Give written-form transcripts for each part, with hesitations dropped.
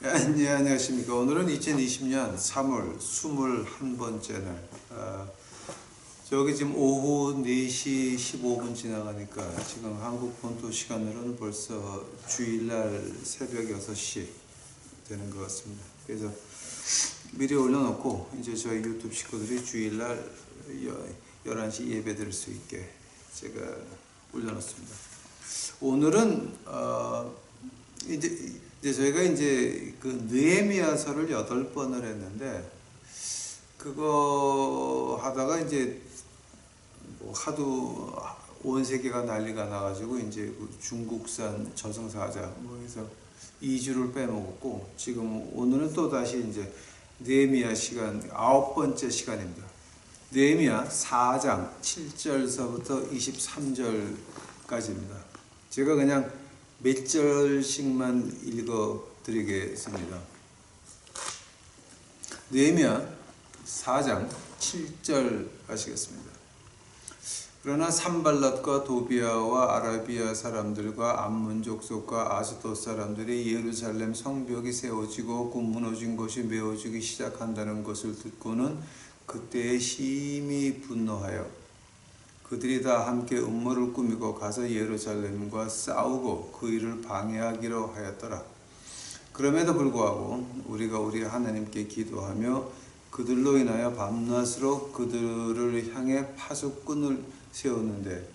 네, 안녕하십니까. 오늘은 2020년 3월 21번째 날. 저기 지금 오후 4시 15분 지나가니까 지금 한국 본토 시간으로는 벌써 주일날 새벽 6시 되는 것 같습니다. 그래서 미리 올려놓고 이제 저희 유튜브 식구들이 주일날 11시 예배 드릴 수 있게 제가 올려놓습니다. 오늘은 이제 저희가 이제 그 느헤미야서를 8번을 했는데 그거 하다가 이제 뭐 하도 온 세계가 난리가 나가지고 이제 그 중국산 저승사자 뭐 해서 2주를 빼먹었고 지금 오늘은 또 다시 이제 느헤미야 시간 9번째 시간입니다. 느헤미야 4장 7절서부터 23절까지입니다. 제가 그냥 몇 절씩만 읽어 드리겠습니다. 느헤미야 4장 7절 하시겠습니다. 그러나 산발랏과 도비아와 아라비아 사람들과 암몬 족속과 아스돗 사람들이 예루살렘 성벽이 세워지고 그 무너진 것이 메워지기 시작한다는 것을 듣고는 그때에 심히 분노하여 그들이 다 함께 음모를 꾸미고 가서 예루살렘과 싸우고 그 일을 방해하기로 하였더라. 그럼에도 불구하고 우리가 우리 하나님께 기도하며 그들로 인하여 밤낮으로 그들을 향해 파수꾼을 세웠는데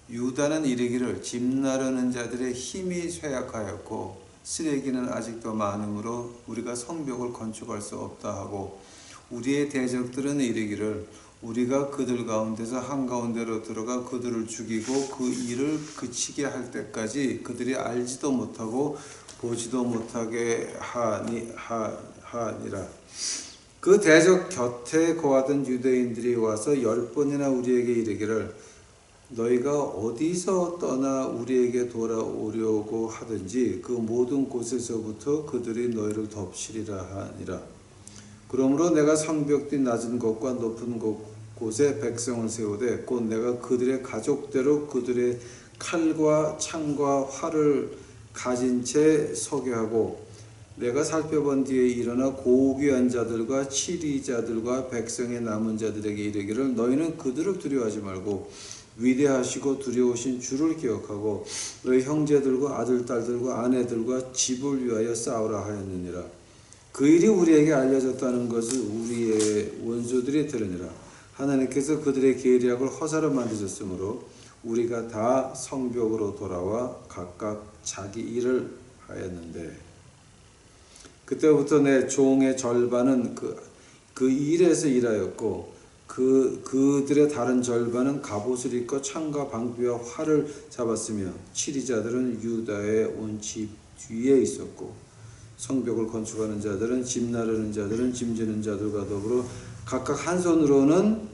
유다는 이르기를 집 나르는 자들의 힘이 쇠약하였고 쓰레기는 아직도 많으므로 우리가 성벽을 건축할 수 없다 하고 우리의 대적들은 이르기를 우리가 그들 가운데서 한가운데로 들어가 그들을 죽이고 그 일을 그치게 할 때까지 그들이 알지도 못하고 보지도 못하게 하니라. 그 대적 곁에 거하던 유대인들이 와서 10번이나 우리에게 이르기를 너희가 어디서 떠나 우리에게 돌아오려고 하든지 그 모든 곳에서부터 그들이 너희를 덮치리라 하니라. 그러므로 내가 성벽 뒤 낮은 곳과 높은 곳에 백성을 세우되 곧 내가 그들의 가족대로 그들의 칼과 창과 활을 가진 채 서게 하고 내가 살펴본 뒤에 일어나 고귀한 자들과 치리자들과 백성의 남은 자들에게 이르기를 너희는 그들을 두려워하지 말고 위대하시고 두려우신 주를 기억하고 너희 형제들과 아들, 딸들과 아내들과 집을 위하여 싸우라 하였느니라. 그 일이 우리에게 알려졌다는 것을 우리의 원수들이 들으니라. 하나님께서 그들의 계략을 허사로 만드셨으므로 우리가 다 성벽으로 돌아와 각각 자기 일을 하였는데 그때부터 내 종의 절반은 그 일에서 일하였고 그들의 다른 절반은 갑옷을 입고 창과 방비와 활을 잡았으며 치리자들은 유다의 온 집 뒤에 있었고 성벽을 건축하는 자들은 집 나르는 자들은 짐 지는 자들과 더불어 각각 한 손으로는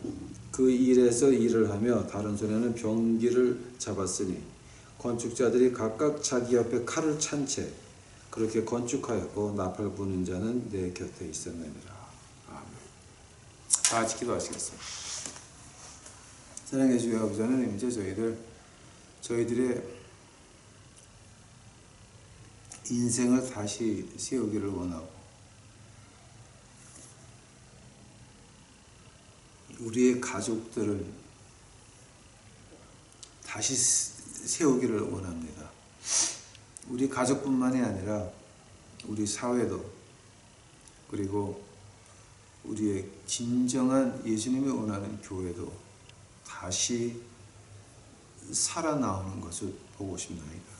그 일에서 일을 하며 다른 손에는 병기를 잡았으니 건축자들이 각각 자기 옆에 칼을 찬 채 그렇게 건축하였고 나팔 부는 자는 내 곁에 있었느니라. 아멘. 다 같이 기도하시겠습니다. 사랑해 주의 아버지 하나님, 이제 저희들의 인생을 다시 세우기를 원하고 우리의 가족들을 다시 세우기를 원합니다. 우리 가족뿐만이 아니라 우리 사회도 그리고 우리의 진정한 예수님이 원하는 교회도 다시 살아나오는 것을 보고 싶나이다.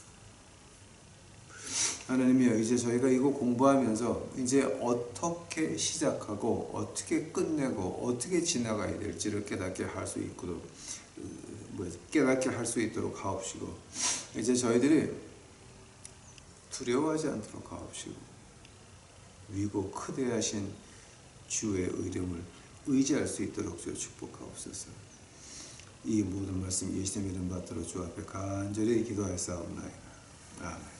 하나님이여, 이제 저희가 이거 공부하면서 이제 어떻게 시작하고 어떻게 끝내고 어떻게 지나가야 될지를 깨닫게 할 수 있도록 하옵시고 이제 저희들이 두려워하지 않도록 하옵시고 위고 크대하신 주의 이름을 의지할 수 있도록 주여 축복하옵소서. 이 모든 말씀 예수님 이름 받들어 주 앞에 간절히 기도하였사옵나이다. 아멘.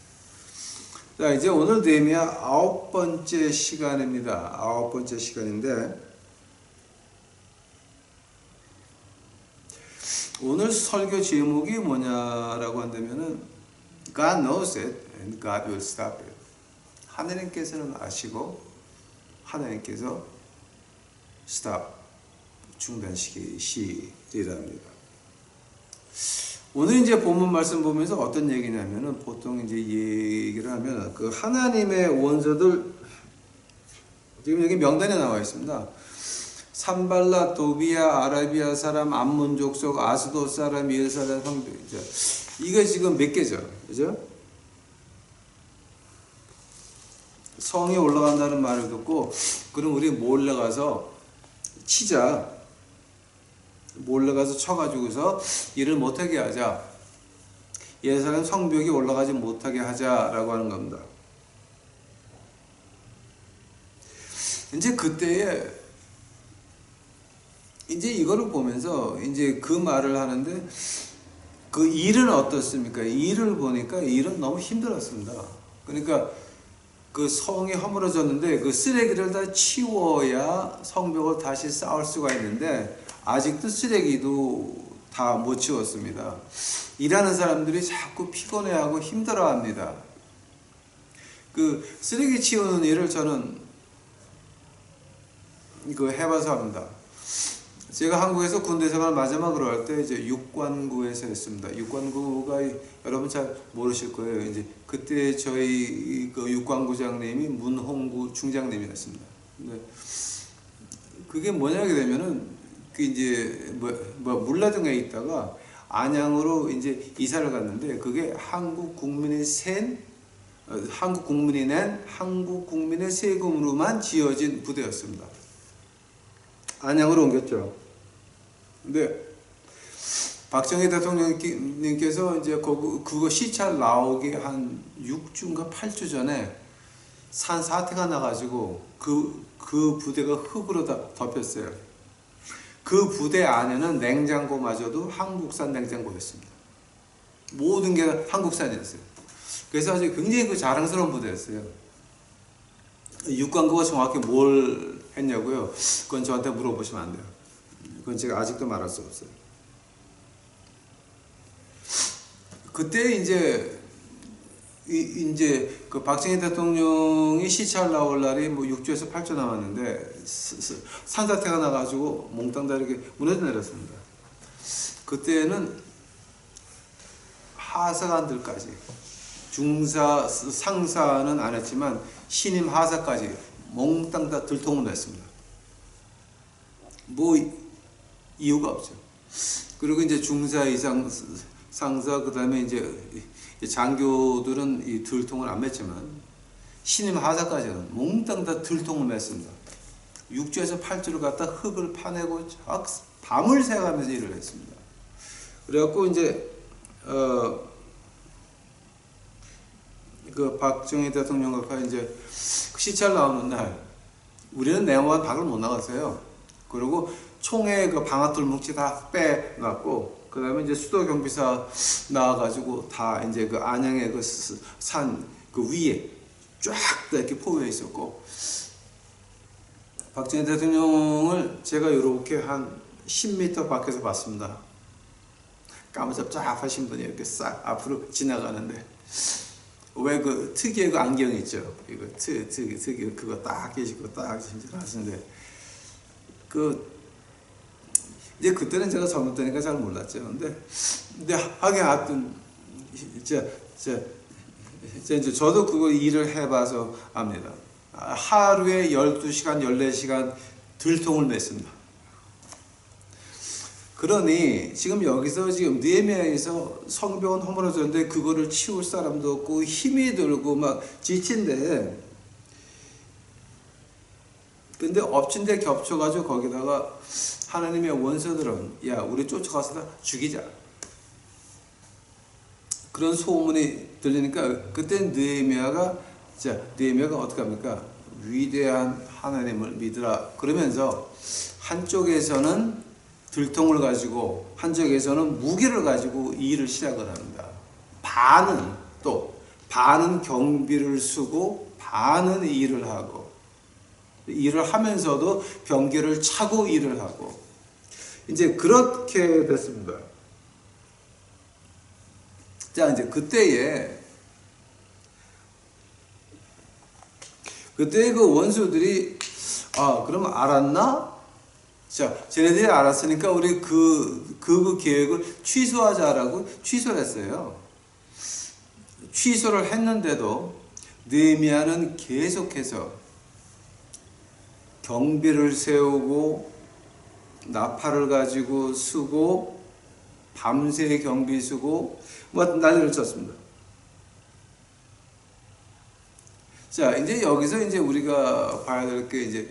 자, 이제 오늘 느헤미야 9번째 시간입니다. 9번째 시간인데 오늘 설교 제목이 뭐냐라고 한다면은 God knows it and God will stop it. 하나님께서는 아시고 하나님께서 스탑 중단시키시리랍니다. 오늘 이제 본문 말씀 보면서 어떤 얘기냐면은 보통 이제 얘기를 하면 그 하나님의 원수들 지금 여기 명단에 나와 있습니다. 산발라, 도비아, 아라비아 사람, 암몬 족속, 아스돗 사람, 이엘 사람, 성도이죠. 이거 지금 몇 개죠, 그죠? 성에 올라간다는 말을 듣고 그럼 우리 몰래 가서 치자. 몰래 가서 쳐가지고서 일을 못하게 하자. 예루살렘 성벽이 올라가지 못하게 하자라고 하는 겁니다. 이제 그때에 이제 이거를 보면서 이제 그 말을 하는데 그 일은 어떻습니까? 일을 보니까 일은 너무 힘들었습니다. 그러니까 그 성이 허물어졌는데 그 쓰레기를 다 치워야 성벽을 다시 쌓을 수가 있는데 아직도 쓰레기도 다 못 치웠습니다. 일하는 사람들이 자꾸 피곤해하고 힘들어합니다. 그 쓰레기 치우는 일을 저는 그 해봐서 합니다. 제가 한국에서 군대 생활 마지막으로 할 때 이제 육관구에서 했습니다. 육관구가 여러분 잘 모르실 거예요. 이제 그때 저희 그 육관구장님이 문홍구 중장님이었습니다. 근데 그게 뭐냐게 되면은 그 이제 물라등에 있다가 안양으로 이제 이사를 갔는데 그게 한국 국민이 낸 한국 국민의 세금으로만 지어진 부대였습니다. 안양으로 옮겼죠. 근데 박정희 대통령님께서 이제 그거 시찰 나오기 한 6주인가 8주 전에 산 사태가 나가지고 그 부대가 흙으로 덮였어요. 그 부대 안에는 냉장고마저도 한국산 냉장고였습니다. 모든 게 한국산이었어요. 그래서 아주 굉장히 그 자랑스러운 부대였어요. 육관구가 정확히 뭘 했냐고요? 그건 저한테 물어보시면 안 돼요. 그건 제가 아직도 말할 수 없어요. 그때 이제 그 박정희 대통령이 시찰 나올 날이 뭐 6주에서 8주 남았는데 산사태가 나가지고 몽땅 다 이렇게 무너져 내렸습니다. 그때는 하사관들까지 중사 상사는 안 했지만 신임 하사까지 몽땅 다 들통을 냈습니다. 뭐 이유가 없죠. 그리고 이제 중사 이상 상사 그다음에 이제 장교들은 이 들통을 안 맸지만 신임 하사까지는 몽땅 다 들통을 맸습니다. 6주에서 8주를 갖다 흙을 파내고 밤을 새가면서 일을 했습니다. 그래갖고 이제 그 박정희 대통령과 이제 시찰 나오는 날 우리는 내원만 밖을 못 나갔어요. 그리고 총에 그 방아돌 뭉치 다 빼놨고 그 다음에 이제 수도 경비사 나와가지고 다 이제 그 안양의 그 산 그 위에 쫙 이렇게 포위해 있었고 박정희 대통령을 제가 이렇게 한 10m 밖에서 봤습니다. 까무잡잡하신 분이 이렇게 싹 앞으로 지나가는데 왜 그 특유의 그 안경 있죠? 이거 특유 그거 딱 계시고 딱 하시는데 이제 그때는 제가 젊을 때니까 잘 몰랐죠. 근데 하여튼 이제 저도 그거 일을 해봐서 압니다. 하루에 12시간, 14시간 들통을 맸습니다. 그러니 지금 여기서 지금 느헤미야에서 성벽은 허물어졌는데 그거를 치울 사람도 없고 힘이 들고 막 지친데 근데 엎친 데 겹쳐가지고 거기다가 하나님의 원수들은 야 우리 쫓아가서 다 죽이자 그런 소문이 들리니까 그때 느헤미야가 어떻게 합니까? 위대한 하나님을 믿으라 그러면서 한쪽에서는 들통을 가지고 한쪽에서는 무기를 가지고 이 일을 시작을 합니다. 반은 경비를 쓰고 반은 일을 하고 일을 하면서도 병기를 차고 일을 하고 이제 그렇게 됐습니다. 자 이제 그때에 그때 그 원수들이 그럼 알았나? 자, 쟤네들이 알았으니까 우리 그 계획을 취소하자라고 취소를 했어요. 취소를 했는데도 느헤미야는 계속해서 경비를 세우고 나팔을 가지고 쓰고 밤새 경비 쓰고 난리를 쳤습니다. 자, 이제 여기서 이제 우리가 봐야 될 게 이제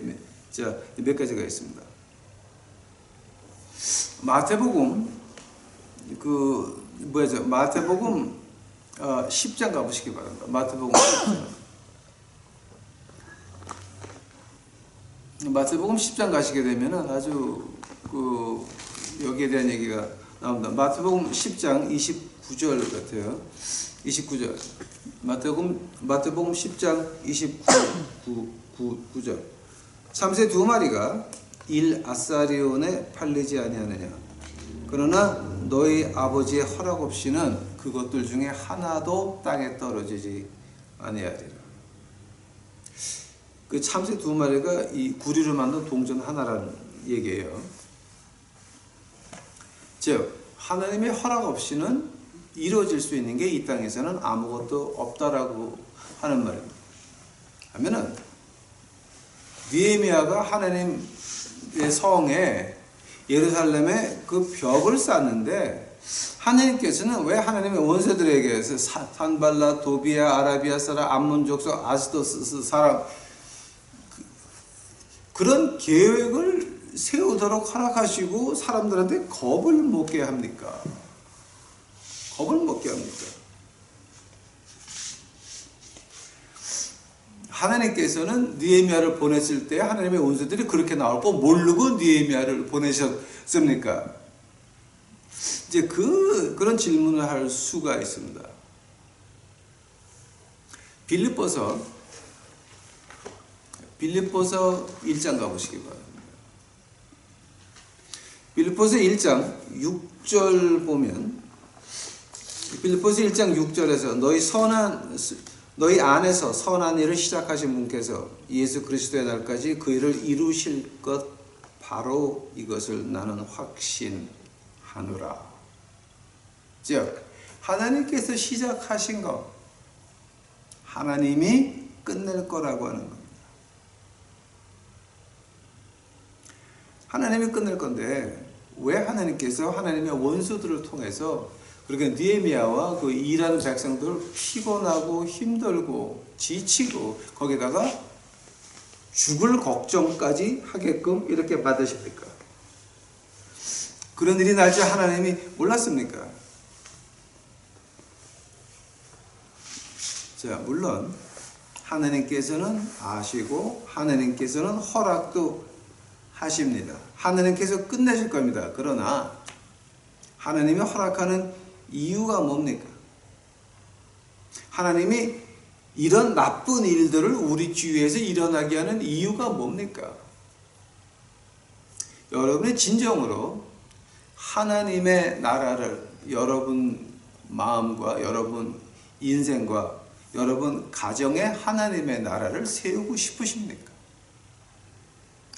몇 가지가 있습니다. 마태복음 마태복음 10장 가보시기 바랍니다. 마태복음 10장. 마태복음 10장 가시게 되면은 아주 여기에 대한 얘기가 나옵니다. 마태복음 10장 29절 같아요. 29절. 마태복음 10장 29절. 참새 두 마리가 일 아사리온에 팔리지 아니하느냐. 그러나 너희 아버지의 허락 없이는 그것들 중에 하나도 땅에 떨어지지 아니하리라. 그 참새 두 마리가 이 구리로 만든 동전 하나라는 얘기예요. 즉 하나님의 허락 없이는 이루어질 수 있는 게 이 땅에서는 아무것도 없다라고 하는 말입니다. 하면은 느헤미야가 하나님의 성에 예루살렘에 그 벽을 쌓는데 하나님께서는 왜 하나님의 원수들에게 산발라, 도비아, 아라비아 사람, 암몬 족속, 아스도스 사람 그런 계획을 세우도록 허락하시고 사람들한테 겁을 먹게 합니까? 겁을 먹게 합니까? 하나님께서는 느헤미야를 보냈을 때 하나님의 원수들이 그렇게 나올 거 모르고 느헤미야를 보내셨습니까? 이제 그런 질문을 할 수가 있습니다. 빌립보서 1장 가보시기 바랍니다. 빌립보서 1장 6절 보면 빌립보서 1장 6절에서 너희 안에서 선한 일을 시작하신 분께서 예수 그리스도의 날까지 그 일을 이루실 것 바로 이것을 나는 확신하노라. 즉 하나님께서 시작하신 것 하나님이 끝낼 거라고 하는 겁니다. 하나님이 끝낼 건데 왜 하나님께서 하나님의 원수들을 통해서 그렇게 느헤미야와 그 일하는 백성들을 피곤하고 힘들고 지치고 거기다가 죽을 걱정까지 하게끔 이렇게 받으십니까? 그런 일이 날 줄 하나님이 몰랐습니까? 자, 물론 하나님께서는 아시고 하나님께서는 허락도 하십니다. 하나님께서 끝내실 겁니다. 그러나 하나님이 허락하는 이유가 뭡니까? 하나님이 이런 나쁜 일들을 우리 주위에서 일어나게 하는 이유가 뭡니까? 여러분의 진정으로 하나님의 나라를 여러분 마음과 여러분 인생과 여러분 가정에 하나님의 나라를 세우고 싶으십니까?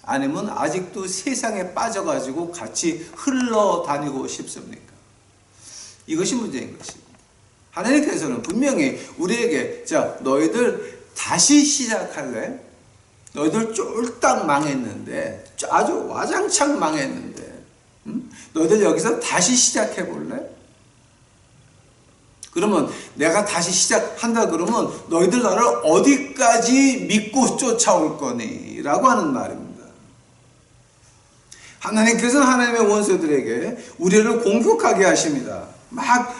아니면 아직도 세상에 빠져가지고 같이 흘러다니고 싶습니까? 이것이 문제인 것입니다. 하나님께서는 분명히 우리에게 너희들 다시 시작할래? 너희들 쫄딱 망했는데 아주 와장창 망했는데 너희들 여기서 다시 시작해볼래? 그러면 내가 다시 시작한다 그러면 너희들 나를 어디까지 믿고 쫓아올 거니? 라고 하는 말입니다. 하나님께서는 하나님의 원수들에게 우리를 공격하게 하십니다. 막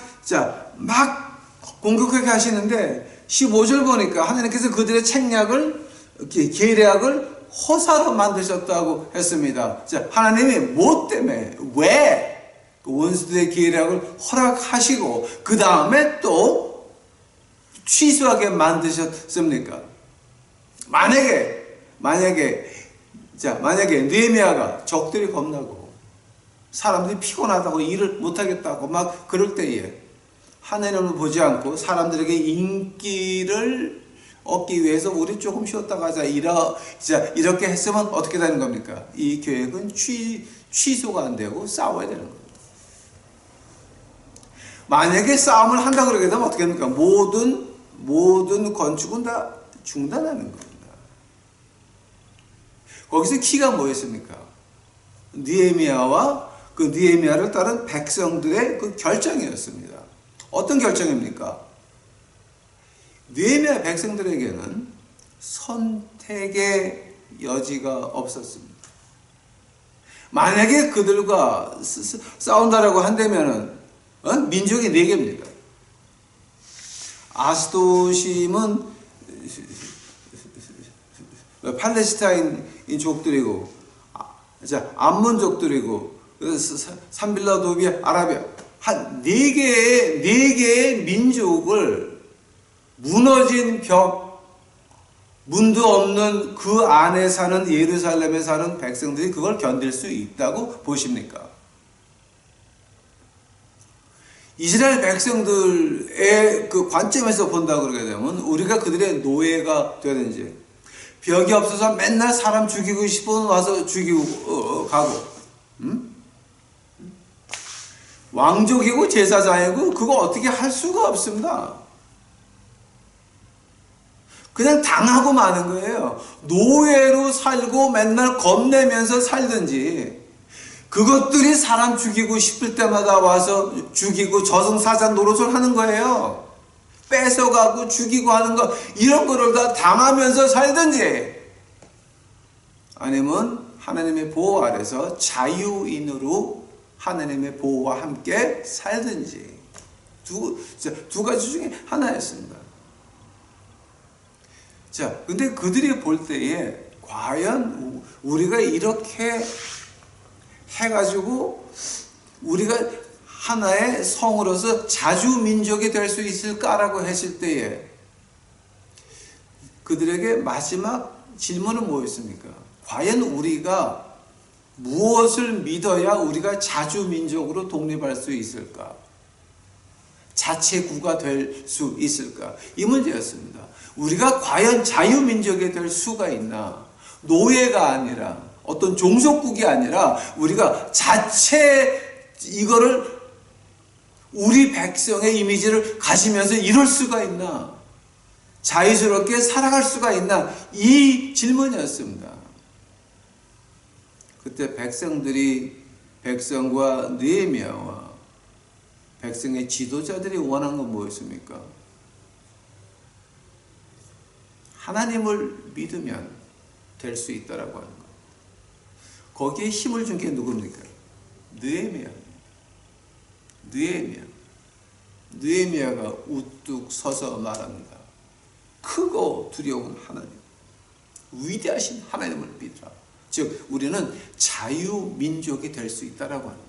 공격하게 하시는데 15절 보니까 하나님께서 그들의 책략을 계략을 허사로 만드셨다고 했습니다. 자, 하나님이 뭐 때문에 왜 그 원수들의 계략을 허락하시고 그 다음에 또 취소하게 만드셨습니까? 만약에 느헤미야가 적들이 겁나고 사람들이 피곤하다고 일을 못하겠다고 막 그럴 때에 하나님을 보지 않고 사람들에게 인기를 얻기 위해서 우리 조금 쉬었다 가자. 이렇게 했으면 어떻게 되는 겁니까? 이 계획은 취소가 안 되고 싸워야 되는 겁니다. 만약에 싸움을 한다 그러게 되면 어떻게 됩니까? 모든 건축은 다 중단하는 겁니다. 거기서 키가 뭐였습니까? 느헤미야와 그 느헤미야를 따른 백성들의 그 결정이었습니다. 어떤 결정입니까? 느헤미야 백성들에게는 선택의 여지가 없었습니다. 만약에 그들과 싸운다라고 한다면은 민족이 4개입니다. 아스도심은 팔레스타인족들이고, 암몬족들이고, 산빌라 도비아 아라비아 한 4개의 민족을 무너진 벽, 문도 없는 그 안에 사는 예루살렘에 사는 백성들이 그걸 견딜 수 있다고 보십니까? 이스라엘 백성들의 그 관점에서 본다 그러게 되면 우리가 그들의 노예가 되든지, 벽이 없어서 맨날 사람 죽이고 싶으면 와서 죽이고 가고, 왕족이고 제사장이고 그거 어떻게 할 수가 없습니다. 그냥 당하고 마는 거예요. 노예로 살고 맨날 겁내면서 살든지, 그것들이 사람 죽이고 싶을 때마다 와서 죽이고 저승사자 노릇을 하는 거예요. 뺏어가고 죽이고 하는 거, 이런 거를 다 당하면서 살든지, 아니면 하나님의 보호 아래서 자유인으로 하나님의 보호와 함께 살든지, 두 가지 중에 하나였습니다. 자, 근데 그들이 볼 때에 과연 우리가 이렇게 해가지고 우리가 하나의 성으로서 자주민족이 될 수 있을까라고 했을 때에 그들에게 마지막 질문은 뭐였습니까? 과연 우리가 무엇을 믿어야 우리가 자주민족으로 독립할 수 있을까? 자체구가 될 수 있을까? 이 문제였습니다. 우리가 과연 자유민족이 될 수가 있나? 노예가 아니라, 어떤 종속국이 아니라 우리가 이거를 우리 백성의 이미지를 가지면서 이룰 수가 있나? 자유스럽게 살아갈 수가 있나? 이 질문이었습니다. 그때 백성과 느헤미야와 백성의 지도자들이 원한 건 뭐였습니까? 하나님을 믿으면 될 수 있다라고 하는 것. 거기에 힘을 준 게 누굽니까? 느헤미야가 우뚝 서서 말합니다. 크고 두려운 하나님, 위대하신 하나님을 믿으라. 즉 우리는 자유민족이 될 수 있다라고 하는 것.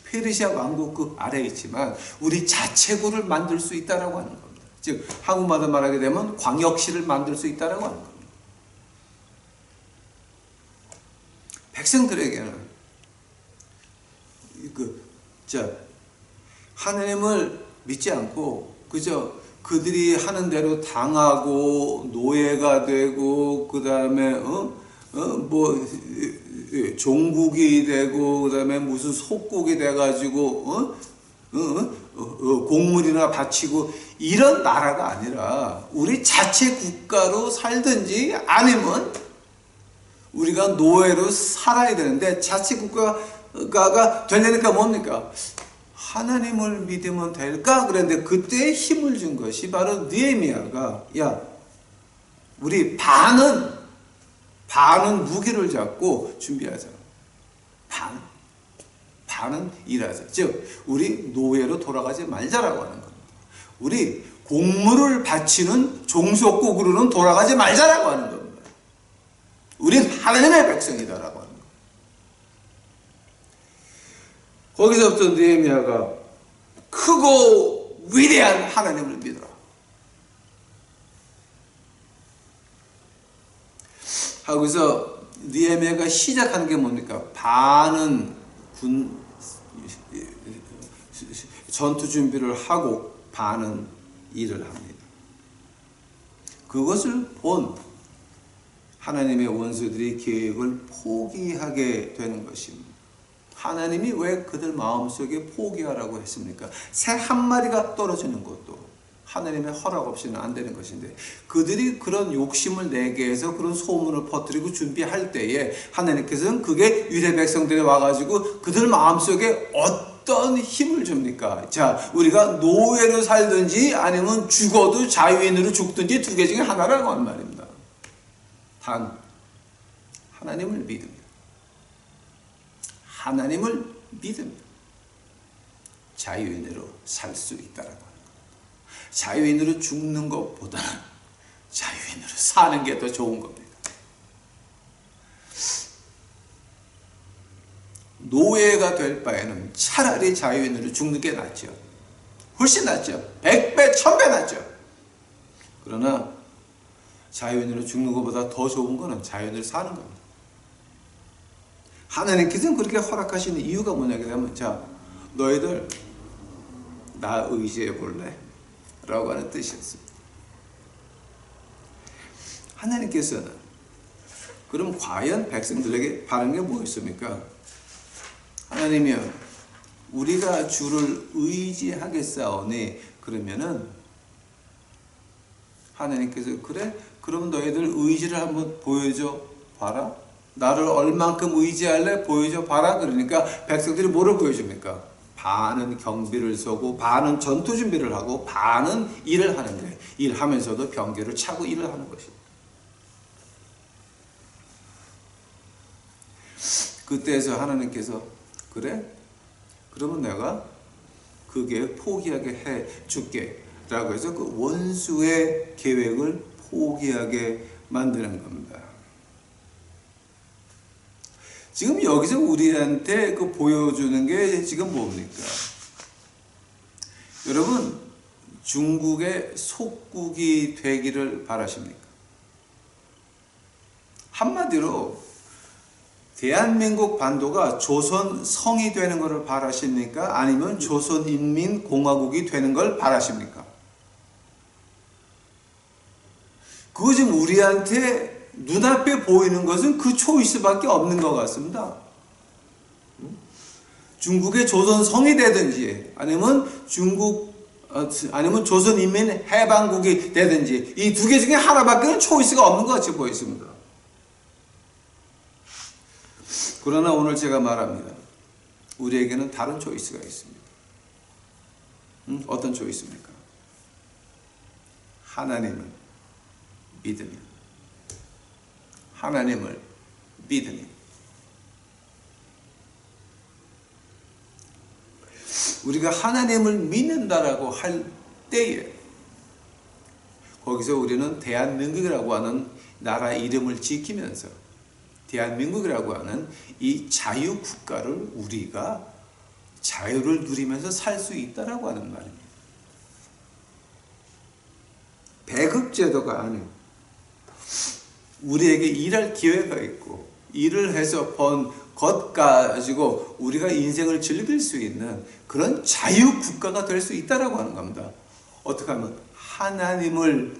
페르시아 왕국 그 아래에 있지만 우리 자체구를 만들 수 있다라고 하는 겁니다. 즉 한국말로 말하게 되면 광역시를 만들 수 있다라고 하는 겁니다. 백성들에게는 하나님을 믿지 않고 그저 그들이 하는 대로 당하고 노예가 되고, 그 다음에 종국이 되고, 그 다음에 무슨 속국이 돼가지고 곡물이나 바치고 이런 나라가 아니라 우리 자체 국가로 살든지, 아니면 우리가 노예로 살아야 되는데, 자체 국가가 되려니까 뭡니까? 하나님을 믿으면 될까? 그런데 그때 힘을 준 것이 바로 느헤미야가, 야, 우리 반은 무기를 잡고 준비하자. 반은 일하자. 즉 우리 노예로 돌아가지 말자라고 하는 겁니다. 우리 곡물을 바치는 종속국으로는 돌아가지 말자라고 하는 겁니다. 우린 하나님의 백성이다라고 하는 겁니다. 거기서부터 느헤미야가 크고 위대한 하나님을 믿어라. 하고서 느헤미야가 시작하는 게 뭡니까? 반은 전투 준비를 하고 반은 일을 합니다. 그것을 본 하나님의 원수들이 계획을 포기하게 되는 것입니다. 하나님이 왜 그들 마음속에 포기하라고 했습니까? 새 한 마리가 떨어지는 것도 하나님의 허락 없이는 안 되는 것인데, 그들이 그런 욕심을 내게 해서 그런 소문을 퍼뜨리고 준비할 때에 하나님께서는 그게 유대 백성들이 와가지고 그들 마음속에 어떤 힘을 줍니까? 자, 우리가 노예로 살든지 아니면 죽어도 자유인으로 죽든지 두 개 중에 하나라고 하는 말입니다. 단 하나님을 믿으면, 하나님을 믿으면 자유인으로 살 수 있다라고 합니다. 자유인으로 죽는 것보다는 자유인으로 사는 게 더 좋은 겁니다. 노예가 될 바에는 차라리 자유인으로 죽는 게 낫죠. 훨씬 낫죠. 100배, 1000배 낫죠. 그러나 자유인으로 죽는 것보다 더 좋은 것은 자유인으로 사는 겁니다. 하나님께서는 그렇게 허락하시는 이유가 뭐냐게 되면, 자, 너희들 나 의지해 볼래? 라고 하는 뜻이었습니다. 하나님께서는 그럼 과연 백성들에게 바른 게 뭐였습니까? 하나님이여, 우리가 주를 의지하겠사오니, 그러면은 하나님께서 그래? 그럼 너희들 의지를 한번 보여줘 봐라. 나를 얼만큼 의지할래? 보여줘 봐라. 그러니까 백성들이 뭐를 보여줍니까? 반은 경비를 서고, 반은 전투 준비를 하고, 반은 일을 하는데, 일하면서도 병기를 차고 일을 하는 것입니다. 그때에서 하나님께서 그래? 그러면 내가 그게 포기하게 해 줄게 라고 해서 그 원수의 계획을 포기하게 만드는 겁니다. 지금 여기서 우리한테 그 보여주는 게 지금 뭡니까? 여러분, 중국의 속국이 되기를 바라십니까? 한마디로 대한민국 반도가 조선 성이 되는 것을 바라십니까? 아니면 조선인민공화국이 되는 걸 바라십니까? 그거 지금 우리한테 눈앞에 보이는 것은 그 초이스밖에 없는 것 같습니다. 중국의 조선성이 되든지 아니면 아니면 조선인민해방국이 되든지 이 두 개 중에 하나밖에는 초이스가 없는 것 같이 보였습니다. 그러나 오늘 제가 말합니다. 우리에게는 다른 초이스가 있습니다. 어떤 초이스입니까? 하나님을 믿으면, 하나님을 믿으면, 우리가 하나님을 믿는다라고 할 때에 거기서 우리는 대한민국이라고 하는 나라 이름을 지키면서 대한민국이라고 하는 이 자유국가를 우리가 자유를 누리면서 살 수 있다라고 하는 말입니다. 배급제도가 아닌 우리에게 일할 기회가 있고 일을 해서 번 것 가지고 우리가 인생을 즐길 수 있는 그런 자유국가가 될 수 있다라고 하는 겁니다. 어떻게 하면? 하나님을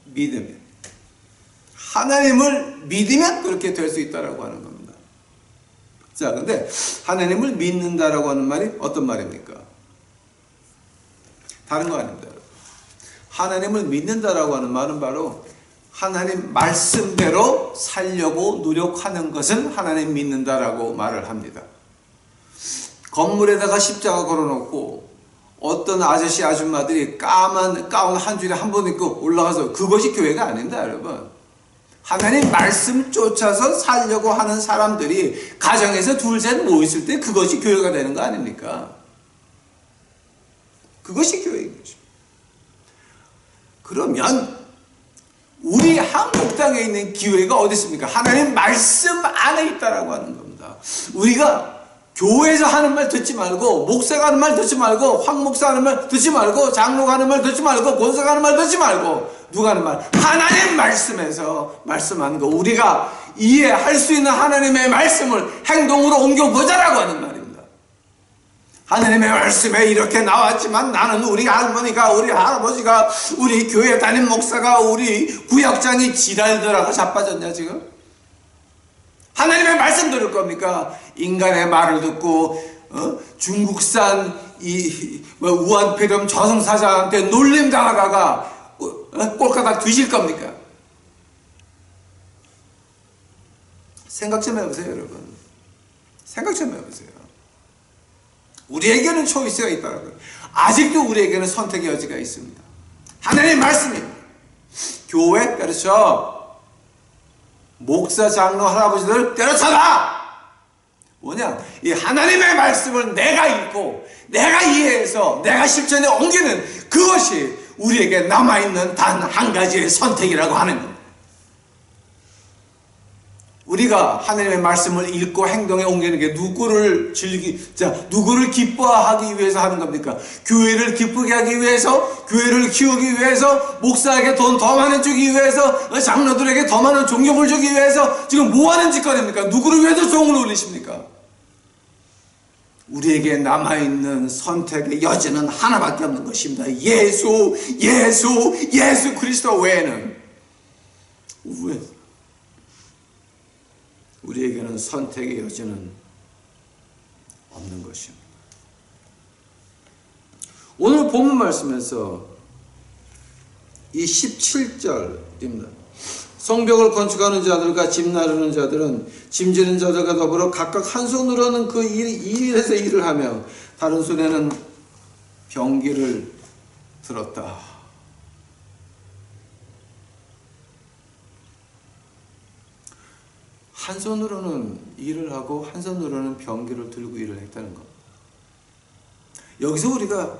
믿으면, 하나님을 믿으면 그렇게 될 수 있다라고 하는 겁니다. 자, 근데 하나님을 믿는다라고 하는 말이 어떤 말입니까? 다른 거 아닙니다. 하나님을 믿는다라고 하는 말은 바로 하나님 말씀대로 살려고 노력하는 것은 하나님 믿는다라고 말을 합니다. 건물에다가 십자가 걸어놓고 어떤 아저씨 아줌마들이 까만 가운 한 줄에 한 번 입고 올라가서 그것이 교회가 아닙니다, 여러분. 하나님 말씀 쫓아서 살려고 하는 사람들이 가정에서 둘셋 모였을 때 그것이 교회가 되는 거 아닙니까? 그것이 교회인 것입니다. 그러면 우리 한국 땅에 있는 기회가 어디 있습니까? 하나님 말씀 안에 있다라고 하는 겁니다. 우리가 교회에서 하는 말 듣지 말고, 목사가 하는 말 듣지 말고, 황 목사 하는 말 듣지 말고, 장로가 하는 말 듣지 말고, 권사가 하는 말 듣지 말고, 누가 하는 말? 하나님 말씀에서 말씀하는 거, 우리가 이해할 수 있는 하나님의 말씀을 행동으로 옮겨보자라고 하는 말입니다. 하나님의 말씀에 이렇게 나왔지만 나는 우리 할머니가, 우리 할아버지가, 우리 교회 담임 목사가, 우리 구역장이 지랄들하고 자빠졌냐 지금? 하나님의 말씀 들을 겁니까? 인간의 말을 듣고 중국산 우한폐렴 저승사자한테 놀림당하다가 꼴까닥 뒤질 겁니까? 생각 좀 해보세요, 여러분. 생각 좀 해보세요. 우리에게는 초이스가 있다는 거예요. 아직도 우리에게는 선택의 여지가 있습니다. 하나님의 말씀입니다. 교회 때려쳐. 목사, 장로, 할아버지들 때려쳐라! 뭐냐? 이 하나님의 말씀을 내가 읽고 내가 이해해서 내가 실천에 옮기는 그것이 우리에게 남아있는 단 한 가지의 선택이라고 하는 겁니다. 우리가 하나님의 말씀을 읽고 행동에 옮기는 게 누구를 기뻐하기 위해서 하는 겁니까? 교회를 기쁘게 하기 위해서, 교회를 키우기 위해서, 목사에게 돈 더 많이 주기 위해서, 장로들에게 더 많은 존경을 주기 위해서 지금 뭐 하는 짓거리입니까? 누구를 위해서 종을 올리십니까? 우리에게 남아있는 선택의 여지는 하나밖에 없는 것입니다. 예수 그리스도 외에는 우리에게는 선택의 여지는 없는 것입니다. 오늘 본문 말씀에서 이 17절입니다. 성벽을 건축하는 자들과 집 나르는 자들은 짐지는 자들과 더불어 각각 한 손으로는 그 일에서 일을 하며 다른 손에는 병기를 들었다. 한 손으로는 일을 하고 한 손으로는 병기를 들고 일을 했다는 것. 여기서 우리가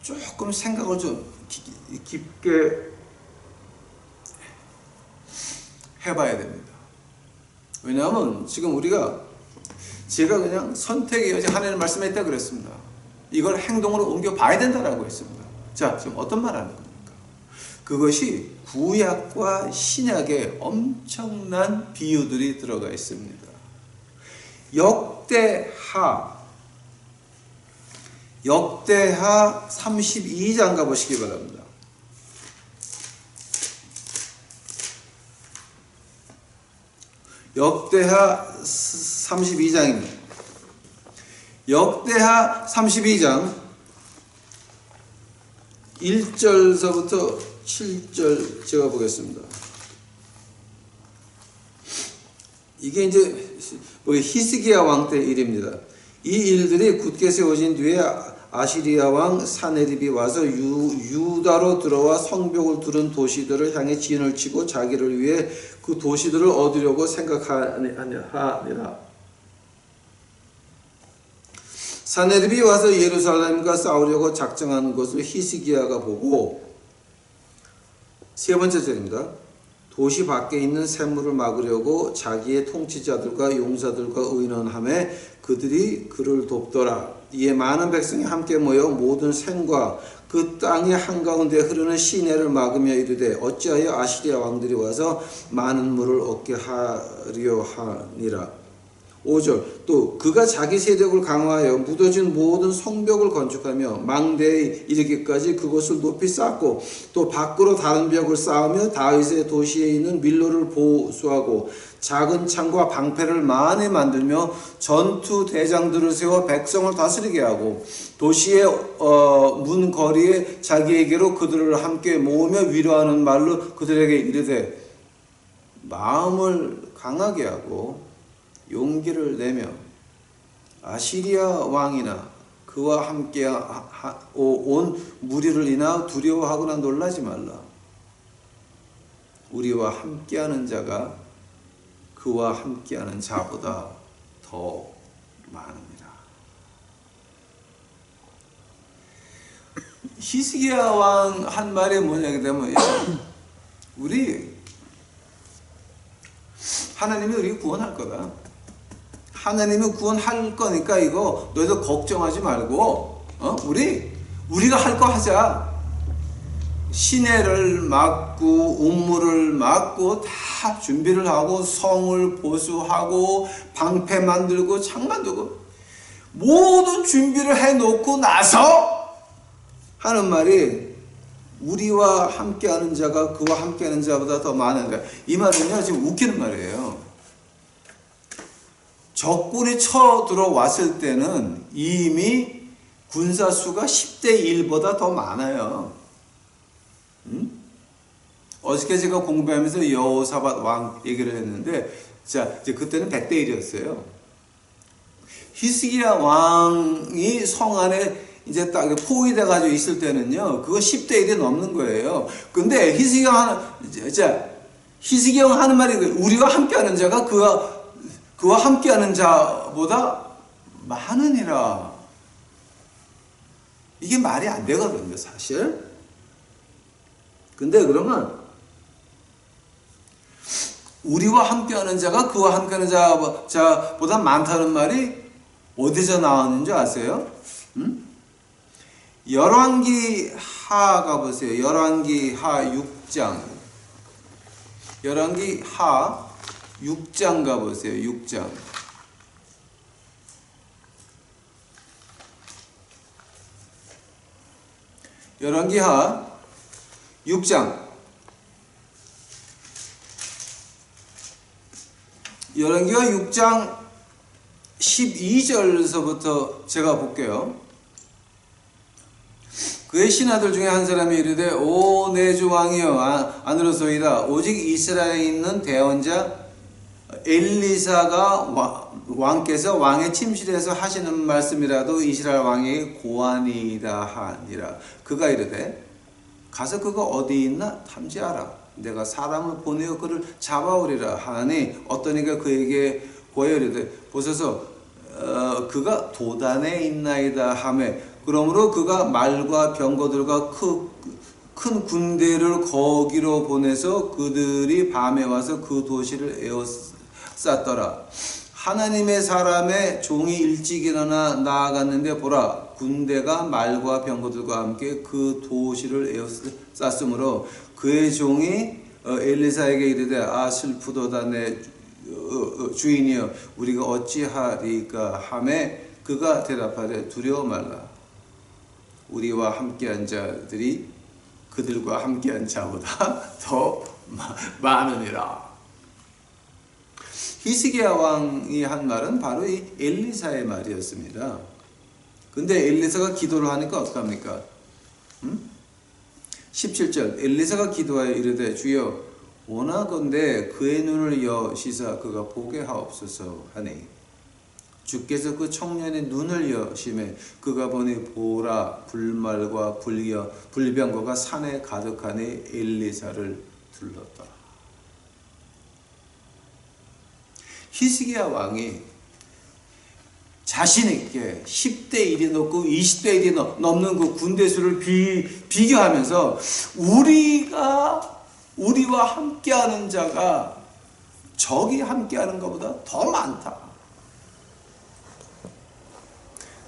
조금 생각을 좀 깊게 해봐야 됩니다. 왜냐하면 지금 제가 그냥 선택의 여지 하나님의 말씀에 있다 그랬습니다. 이걸 행동으로 옮겨 봐야 된다라고 했습니다. 자, 지금 어떤 말 하는 겁니까? 그것이 구약과 신약에 엄청난 비유들이 들어가 있습니다. 역대하 32장 가보시기 바랍니다. 역대하 32장입니다. 역대하 32장 1절서부터 7절 제가 보겠습니다. 이게 이제 히스기야 왕 때 일입니다. 이 일들이 굳게 세워진 뒤에 아시리아 왕 사네립이 와서 유다로 들어와 성벽을 두른 도시들을 향해 진을 치고 자기를 위해 그 도시들을 얻으려고 생각하니라. 사네립이 와서 예루살렘과 싸우려고 작정한 것을 히스기야가 보고, 세 번째 절입니다. 도시 밖에 있는 샘물을 막으려고 자기의 통치자들과 용사들과 의논하며 그들이 그를 돕더라. 이에 많은 백성이 함께 모여 모든 샘과 그 땅의 한가운데 흐르는 시내를 막으며 이르되 어찌하여 아시리아 왕들이 와서 많은 물을 얻게 하려 하니라. 5절 또 그가 자기 세력을 강화하여 무너진 모든 성벽을 건축하며 망대에 이르기까지 그것을 높이 쌓고 또 밖으로 다른 벽을 쌓으며 다윗의 도시에 있는 밀로를 보수하고 작은 창과 방패를 많이 만들며 전투 대장들을 세워 백성을 다스리게 하고 도시의 문 거리에 자기에게로 그들을 함께 모으며 위로하는 말로 그들에게 이르되 마음을 강하게 하고 용기를 내며 아시리아 왕이나 그와 함께 온 무리를 인하 두려워하거나 놀라지 말라. 우리와 함께하는 자가 그와 함께하는 자보다 더 많습니다. 히스기야 왕 한 말이 뭐냐게 되면 하나님이 우리 구원할 거다. 하나님이 구원할 거니까 이거 너희도 걱정하지 말고 우리가 할 거 하자. 시내를 막고 우물을 막고 다 준비를 하고 성을 보수하고 방패 만들고 창 만들고 모든 준비를 해놓고 나서 하는 말이 우리와 함께하는 자가 그와 함께하는 자보다 더 많으니까. 이 말은요 지금 웃기는 말이에요. 적군이 쳐들어왔을 때는 이미 군사수가 10대 1보다 더 많아요. 어저께 제가 공부하면서 여호사밧 왕 얘기를 했는데, 자, 이제 그때는 100대 1이었어요. 히스기야 왕이 성 안에 이제 딱 포위돼 가지고 있을 때는요, 그거 10대 1이 넘는 거예요. 근데 히스기야 하는 말이 우리와 함께하는 자가 그와 함께하는 자보다 많으니라. 이게 말이 안 되거든요, 사실. 근데 그러면 우리와 함께하는 자가 그와 함께하는 자보다 많다는 말이 어디서 나왔는지 아세요? 열왕기 하 가보세요. 열왕기 하 6장. 열왕기 하 6장 가보세요. 6장. 열왕기 하 6장. 열왕기하 6장 12절에서부터 제가 볼게요. 그의 신하들 중에 한 사람이 이르되 오 내 주 왕이여 안으로소이다. 오직 이스라엘에 있는 대언자 엘리사가 왕께서 왕의 침실에서 하시는 말씀이라도 이스라엘 왕의 고안이다 하니라. 그가 이르되 가서 그가 어디 있나 탐지하라. 내가 사람을 보내어 그를 잡아오리라 하니 어떤 이가 그에게 고하여 이르되 보소서 그가 도단에 있나이다 하매 그러므로 그가 말과 병거들과 큰 군대를 거기로 보내서 그들이 밤에 와서 그 도시를 에워쌌더라. 하나님의 사람의 종이 일찍 일어나 나아갔는데 보라 군대가 말과 병거들과 함께 그 도시를 에워쌌으므로 그의 종이 엘리사에게 이르되 슬프도다 내 주인이여 우리가 어찌하리까 하매 그가 대답하되 두려워 말라. 우리와 함께한 자들이 그들과 함께한 자보다 더 많으니라. 히스기야 왕이 한 말은 바로 이 엘리사의 말이었습니다. 근데 엘리사가 기도를 하니까 어떡합니까? 17절 엘리사가 기도하여 이르되 주여 원하건대 그의 눈을 여시사 그가 보게 하옵소서 하니 주께서 그 청년의 눈을 여심해 그가 보니 보라 불말과 불병거가 산에 가득하니 엘리사를 둘렀더라. 히스기야 왕이 자신있게 10대 1이 넘고 20대 1이 넘는 그 군대 수를 비교하면서 우리와 함께하는 자가 적이 함께하는 것보다 더 많다.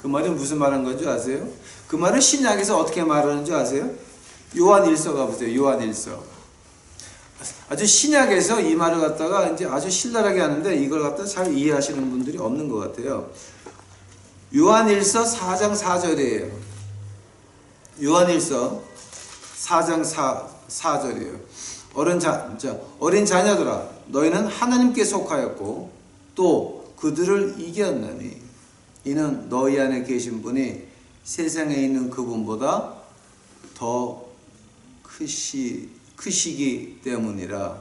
그 말은 무슨 말한 건지 아세요? 그 말은 신약에서 어떻게 말하는 줄 아세요? 요한일서 가보세요. 요한일서. 아주 신약에서 이 말을 갖다가 이제 아주 신랄하게 하는데 이걸 갖다 잘 이해하시는 분들이 없는 것 같아요. 요한일서 4장 4절이에요. 요한일서 4장 4절이에요. 어린 자녀들아 너희는 하나님께 속하였고 또 그들을 이겼나니 이는 너희 안에 계신 분이 세상에 있는 그분보다 더 크시기 때문이라.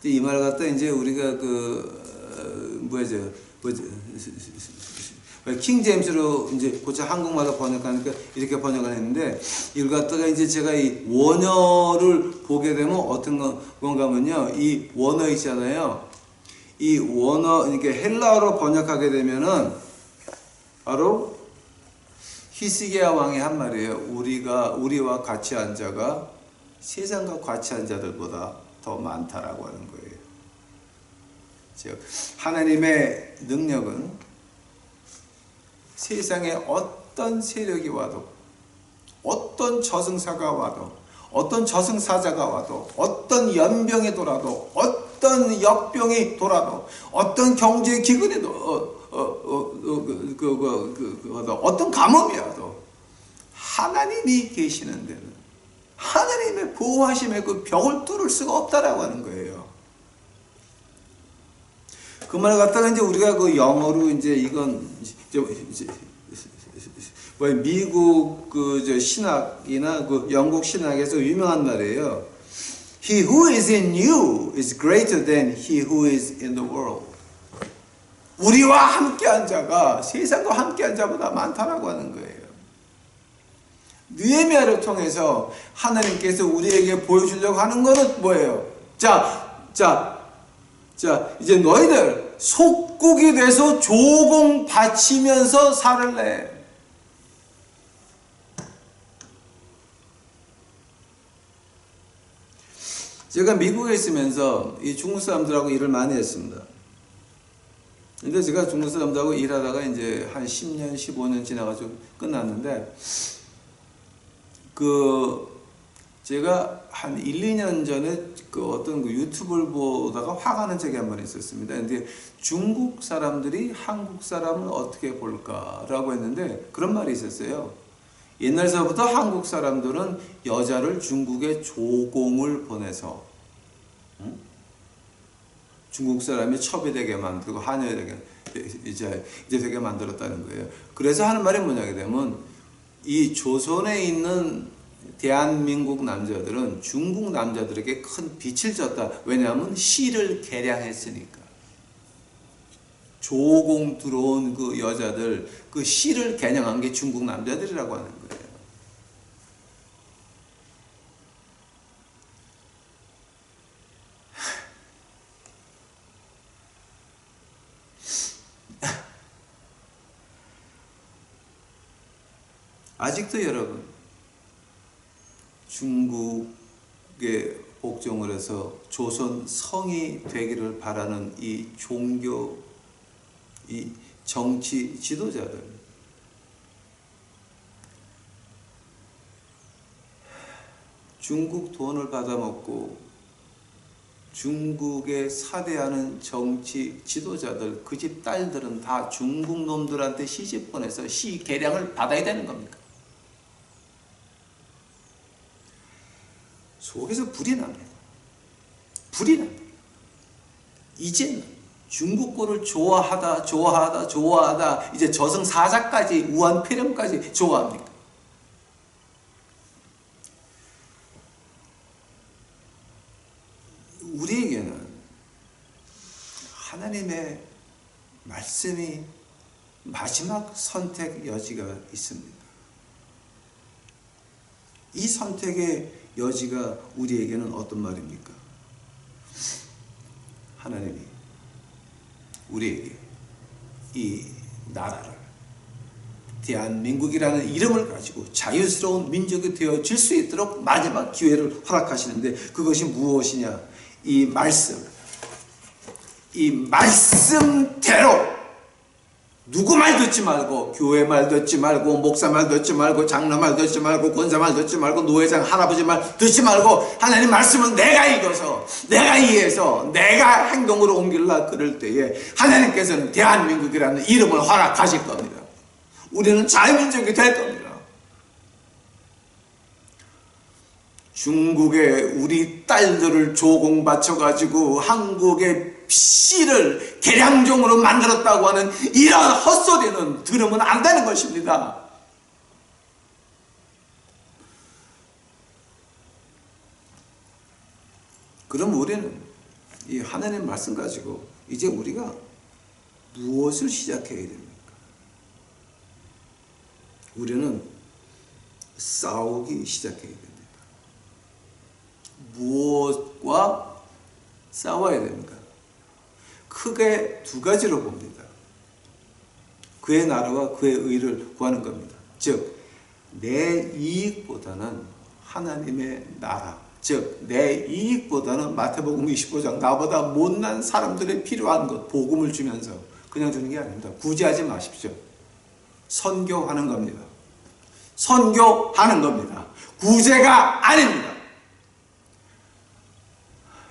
이 말을 갖다 이제 우리가 킹 제임스로 이제 고쳐 한국말로 번역하니까 이렇게 번역을 했는데 이걸 갖다가 이제 제가 이 원어를 보게 되면 어떤 건가 하면요. 이 원어 있잖아요. 이 원어 이렇게 헬라어로 번역하게 되면은 바로 히스기야 왕이 한 말이에요. 우리와 같이 한 자가 세상과 같이 한 자들보다 더 많다라고 하는 거예요. 즉 하나님의 능력은 세상에 어떤 세력이 와도 어떤 저승사가 와도 어떤 저승사자가 와도 어떤 연병이 돌아도 어떤 역병이 돌아도 어떤 경제 기근이 어떤 가뭄이어도 하나님이 계시는 데는 하나님의 보호하심의 그 벽을 뚫을 수가 없다라고 하는 거예요. 그 말을 갖다가 이제 우리가 그 영어로 이제 이건 뭐 미국 그 신학이나 그 영국 신학에서 유명한 말이에요. He who is in you is greater than he who is in the world. 우리와 함께한 자가 세상과 함께한 자보다 많다라고 하는 거예요. 느헤미야를 통해서 하나님께서 우리에게 보여주려고 하는 것은 뭐예요? 자, 이제 너희들 속국이 돼서 조공 바치면서 살을래. 제가 미국에 있으면서 이 중국 사람들하고 일을 많이 했습니다. 근데 제가 중국 사람들하고 일하다가 이제 한 10년, 15년 지나가지고 끝났는데, 제가 한 1, 2년 전에 어떤 유튜브를 보다가 화가 난 적이 한 번 있었습니다. 근데 중국 사람들이 한국 사람을 어떻게 볼까라고 했는데 그런 말이 있었어요. 옛날서부터 한국 사람들은 여자를 중국에 조공을 보내서 중국 사람이 첩이 되게 만들고 하녀이 되게 이제 되게 만들었다는 거예요. 그래서 하는 말이 뭐냐게 되면 이 조선에 있는 대한민국 남자들은 중국 남자들에게 큰 빛을 줬다. 왜냐하면 씨를 개량했으니까. 조공 들어온 그 여자들, 그 씨를 개량한 게 중국 남자들이라고 하는 거예요. 아직도 여러분, 중국에 복종을 해서 조선 성이 되기를 바라는 이 종교, 이 정치 지도자들, 중국 돈을 받아먹고 중국에 사대하는 정치 지도자들, 그 집 딸들은 다 중국 놈들한테 시집 보내서 시 개량을 받아야 되는 겁니까? 속에서 불이 납니다. 불이 납니다. 이제는 중국 거를 좋아하다 이제 저승사자까지 우한폐렴까지 좋아합니까? 우리에게는 하나님의 말씀이 마지막 선택 여지가 있습니다. 이 선택의 여지가 우리에게는 어떤 말입니까? 하나님이 우리에게 이 나라를, 대한민국이라는 이름을 가지고 자유스러운 민족이 되어질 수 있도록 마지막 기회를 허락하시는데, 그것이 무엇이냐? 이 말씀대로 누구 말 듣지 말고, 교회 말 듣지 말고, 목사 말 듣지 말고, 장로 말 듣지 말고, 권사 말 듣지 말고, 노회장 할아버지 말 듣지 말고, 하나님 말씀은 내가 읽어서, 내가 이해해서, 내가 행동으로 옮길라 그럴 때에 하나님께서는 대한민국이라는 이름을 허락하실 겁니다. 우리는 자유민족이 될 겁니다. 중국에 우리 딸들을 조공 바쳐가지고 한국의 씨를 개량종으로 만들었다고 하는 이런 헛소리는 들으면 안 되는 것입니다. 그럼 우리는 이 하나님 말씀 가지고 이제 우리가 무엇을 시작해야 됩니까? 우리는 싸우기 시작해야 됩니다. 무엇과 싸워야 됩니까? 크게 두 가지로 봅니다. 그의 나라와 그의 의를 구하는 겁니다. 즉, 내 이익보다는 하나님의 나라, 즉 내 이익보다는 마태복음 25장 나보다 못난 사람들의 필요한 것, 복음을 주면서 그냥 주는 게 아닙니다. 구제하지 마십시오. 선교하는 겁니다. 선교하는 겁니다. 구제가 아닙니다.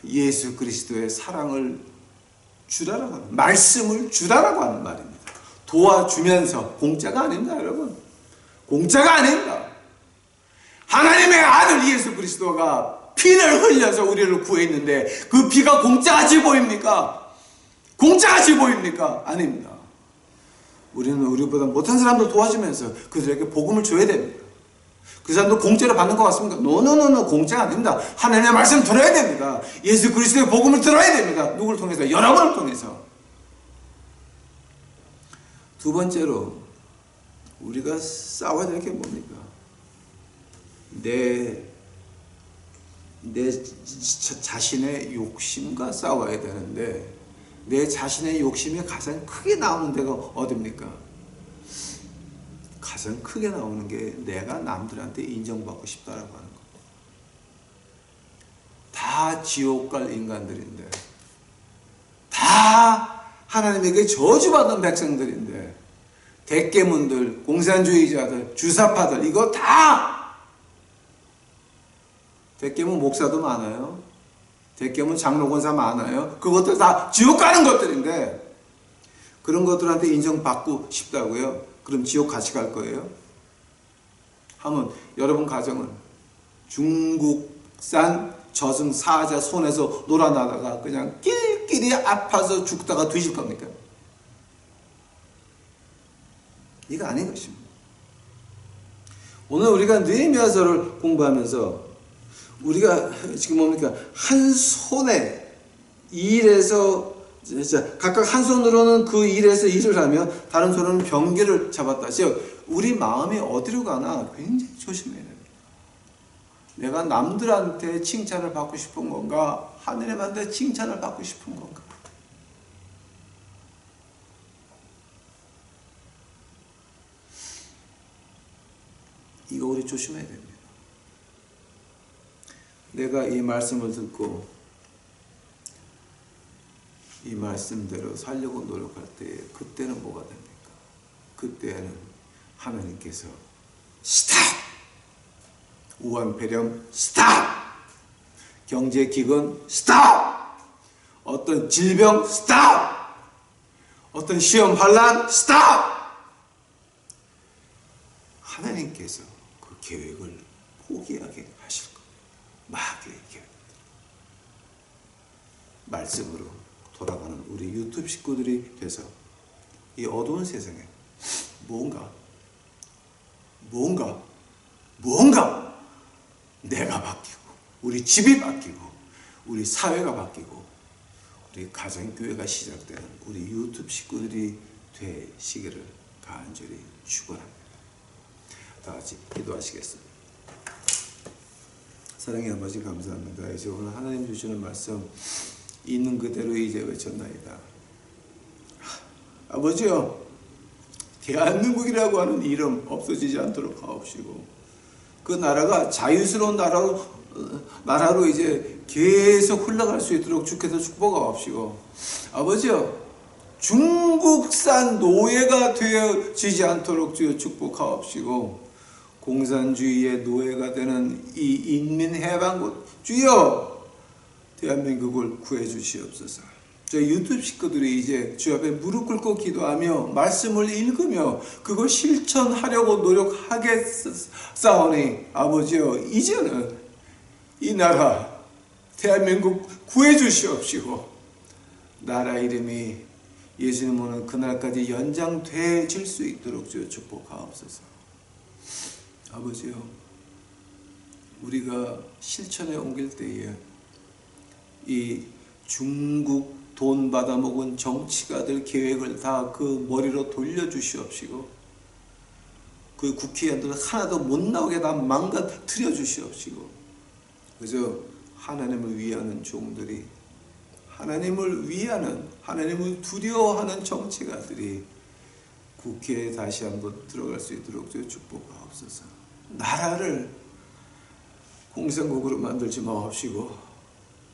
예수 그리스도의 사랑을 주라라고 하는, 말씀을 주라라고 하는 말입니다. 도와주면서, 공짜가 아닙니다 여러분. 공짜가 아닙니다. 하나님의 아들 예수 그리스도가 피를 흘려서 우리를 구했는데 그 피가 공짜같이 보입니까? 공짜같이 보입니까? 아닙니다. 우리는 우리보다 못한 사람들 도와주면서 그들에게 복음을 줘야 됩니다. 그 사람도 공짜로 받는 것 같습니까? 노노노노, 공짜가 아닙니다. 하나님의 말씀 들어야 됩니다. 예수 그리스도의 복음을 들어야 됩니다. 누구를 통해서? 여러분을 통해서. 두 번째로 우리가 싸워야 될 게 뭡니까? 내 자신의 욕심과 싸워야 되는데 내 자신의 욕심이 가장 크게 나오는 데가 어딥니까? 가장 크게 나오는 게 내가 남들한테 인정받고 싶다라고 하는 거. 다 지옥 갈 인간들인데, 다 하나님에게 저주받은 백성들인데, 대깨문들, 공산주의자들, 주사파들, 이거 다 대깨문 목사도 많아요. 대깨문 장로권사 많아요. 그것들 다 지옥 가는 것들인데 그런 것들한테 인정받고 싶다고요? 그럼 지옥 같이 갈 거예요? 하면 여러분 가정은 중국산 저승사자 손에서 놀아나다가 그냥 낄끼리 아파서 죽다가 뒤질 겁니까? 이거 아닌 것입니다. 오늘 우리가 느헤미야서를 공부하면서 우리가 지금 뭡니까? 한 손에 일에서 각각 한 손으로는 그 일에서 일을 하며 다른 손으로는 병기를 잡았다. 즉 우리 마음이 어디로 가나 굉장히 조심해야 됩니다. 내가 남들한테 칭찬을 받고 싶은 건가? 하느님한테 칭찬을 받고 싶은 건가? 이거 우리 조심해야 됩니다. 내가 이 말씀을 듣고 이 말씀대로 살려고 노력할 때 그때는 뭐가 됩니까? 그때는 하나님께서 스탑! 우환폐렴 스탑! 경제기근 스탑! 어떤 질병 스탑! 어떤 시험 환난 스탑! 하나님께서 그 계획을 포기하게 하실 겁니다. 마귀의 계획. 말씀으로 돌아가는 우리 유튜브 식구들이 돼서 이 어두운 세상에 뭔가 내가 바뀌고 우리 집이 바뀌고 우리 사회가 바뀌고 우리 가정교회가 시작되는 우리 유튜브 식구들이 되시기를 간절히 축원합니다. 다 같이 기도하시겠습니다. 사랑의 아버지 감사합니다. 이제 오늘 하나님 주시는 말씀 있는 그대로 이제 외쳤나이다. 아버지요, 대한민국이라고 하는 이름 없어지지 않도록 하옵시고 그 나라가 자유스러운 나라로 이제 계속 흘러갈 수 있도록 주께서 축복하옵시고 아버지요, 중국산 노예가 되어지지 않도록 주여 축복하옵시고 공산주의의 노예가 되는 이 인민해방군 주여 대한민국을 구해 주시옵소서. 저희 유튜브 식구들이 이제 주 앞에 무릎 꿇고 기도하며 말씀을 읽으며 그걸 실천하려고 노력하겠사오니 아버지여 이제는 이 나라 대한민국 구해 주시옵시고 나라 이름이 예수님은 그날까지 연장되어질 수 있도록 주여 축복하옵소서. 아버지요, 우리가 실천에 옮길 때에 이 중국 돈 받아먹은 정치가들 계획을 다 그 머리로 돌려주시옵시고 그 국회의원들 하나도 못 나오게 다 망가뜨려 주시옵시고 그저 하나님을 위하는 종들이 하나님을 위하는 하나님을 두려워하는 정치가들이 국회에 다시 한번 들어갈 수 있도록 축복하옵소서. 나라를 공산국으로 만들지 마옵시고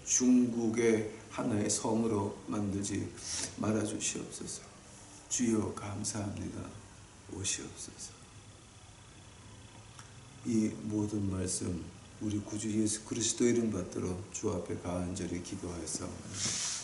중국의 하나의 성으로 만들지 말아 주시옵소서. 주여 감사합니다. 오시옵소서. 이 모든 말씀 우리 구주 예수 그리스도 이름 받들어 주 앞에 간절히 기도하였사옵나이다.